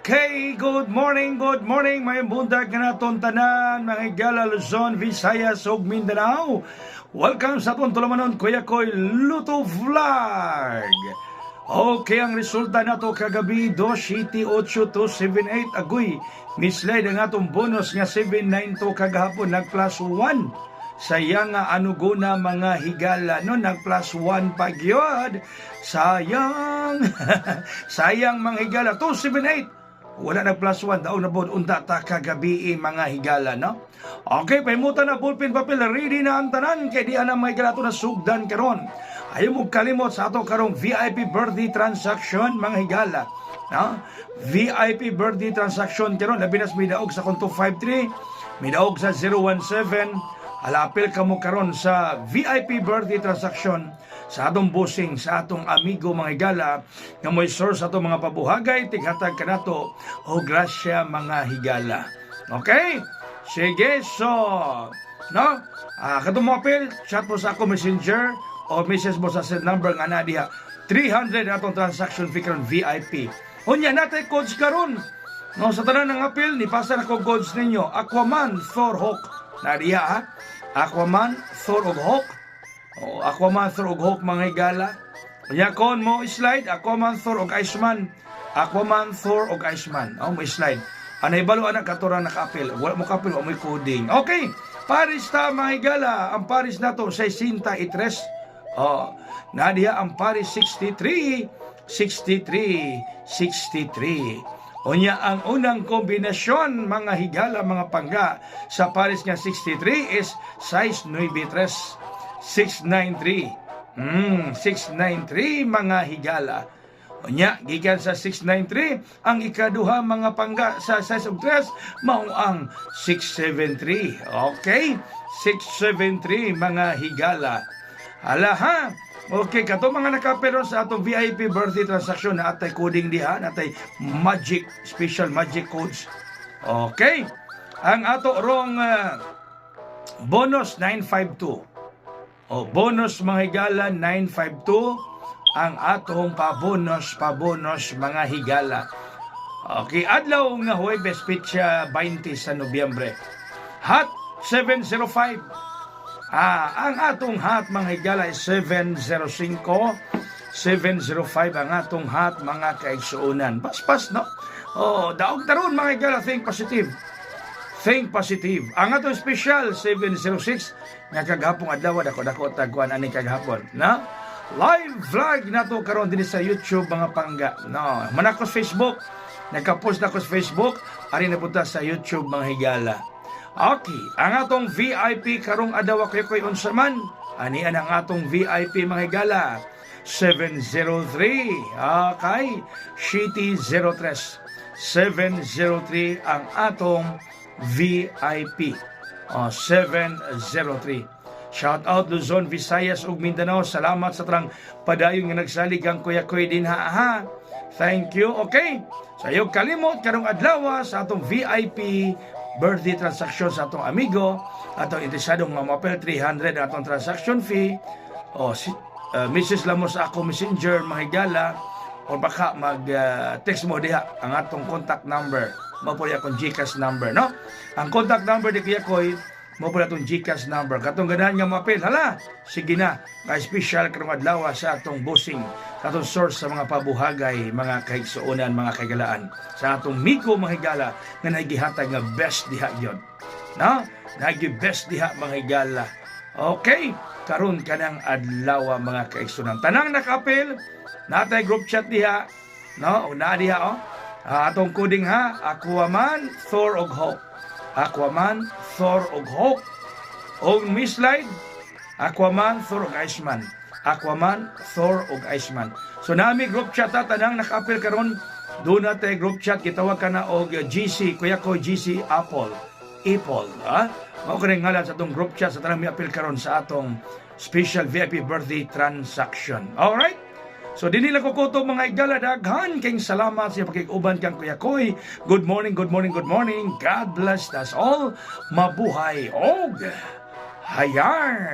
Okay, good morning, may bundag nga naton tanan, mga igala Luzon, Visayas, ug Mindanao. Welcome sa atong tulumanon, Kuya Koy Luto Vlog. Okay, ang resulta nato kagabi, 278,278 agoy. Mislide ang atong bonus nga 792 kagahapon, nag plus 1. Sayang nga anuguna mga higala no, nag plus 1 pagyod. Sayang. Sayang mga higala 278. Wala nag plus 1 daw na bod unta ta kagabi mga higala no. Okay, paimutan na ballpen papel, ready na ang tanan kay di ana mga higala to na sugdan karon. Ayaw mo kalimot sa ato karong VIP birthday transaction mga higala. No? VIP birthday transaction karon labi nas midaog sa konto 53, midaog sa 017. Alapil ka mo karon sa VIP birthday transaction sa atong bossing, sa atong amigo mga higala nga mo'y source atong mga pabuhagay, tighatag ka nato o grasya mga higala. Okay? Sige, so no? Katong mo apil, chat mo sa ako messenger o message mo sa set number nga na diha 300 atong transaction fee karon VIP. Unya natay codes karon. No, sa tanan ng apil ni pasa na ko codes ninyo. Aquaman, Thor, Hawk. Na diha ha? Aquaman, Thor ug Hawk. O Aquaman, Thor ug Hawk mga higala. Unya kon mo slide Aquaman, Thor ug Iceman. Aquaman, Thor ug Iceman. O mo slide. Anay balo anak katura naka-apil. Wala mo kapil, wala mo coding. Okay. Paris ta mga higala. Ang Paris nato 63. Oh, na diha ang Paris 63. Unya ang unang kombinasyon mga higala mga pangga sa Paris nga 63 is size 93 693. 693 mga higala. Unya gikan sa 693 ang ikaduha mga pangga sa size of dress mao ang 673. Okay? 673 mga higala. Alaha. Okay, kato mga nakaperon sa atong VIP birthday transaction na atay coding diha, na atay magic, special magic codes. Okay. Ang ato rong bonus 952. O bonus mga higala 952 ang atong pabonus mga higala. Okay, adlaw nga Huwebes petsa 20 sa Nobyembre. Hot 705. Ang atong hat mga higala ay 705 ang atong hat mga kaigsuunan. Paspas no? Oh, daog taron mga higala, think positive. Think positive. Ang atong special 706 nga kagahapon adlaw dako tagkuan ani kagahapon, na? Live vlog nato karon dinhi sa YouTube mga pangga. No, manakos Facebook. Naka-post na ko sa Facebook, ari na punta sa YouTube mga higala. Okay, ang atong VIP karong adlaw koy unsa man, ani ang atong VIP mga higala 703. Okay, City 03 703 ang atong VIP. 703. Shout out Luzon, Visayas ug Mindanao. Salamat sa trang padayon nga nagsalig ang Kuya Koy din ha. Thank you. Okay. Sayo kalimot karong adlaw sa atong VIP birthday transaction sa atong amigo, atong interesadong nga mapel 300 atong transaction fee. O message lang mo sa ako messenger mga higala o baka mag text mo diha ang atong contact number. Mo po akong GCash number, no? Ang contact number di Kuya Koy, mo po atong GCash number. Katong ganahan nga mapel, hala, sige na. Kay special karong adlaw sa atong bossing, sa atong source sa mga pabuhagay, mga kaigsuonan, mga kagalaan. Sa atong miko mga higala nga nagihatag nga best diha yon. No? Nagi-best diha mga higala. Okay, karon kanang adlaw mga kaigsuonan. Tanang nakapil, natay group chat diha, no? Una diha atong coding ha, Aquaman, Thor ug Hawk. Aquaman, Thor ug Hawk. Og mislide, Aquaman, Thor ug Iceman. Aquaman, Thor ug Iceman. So nami group chat tanang nakapil karon. Doon natin group chat, kitawag ka na og GC, Kuya Koy GC Apple. Mao kani ngalan sa atong group chat sa tanang mi-apil karon sa atong special VIP birthday transaction. Alright? So dinila ko kuto mga igala, daghan kayong salamat sa pakiguban kang Kuya Koy. Good morning. God bless us all. Mabuhay og hayar.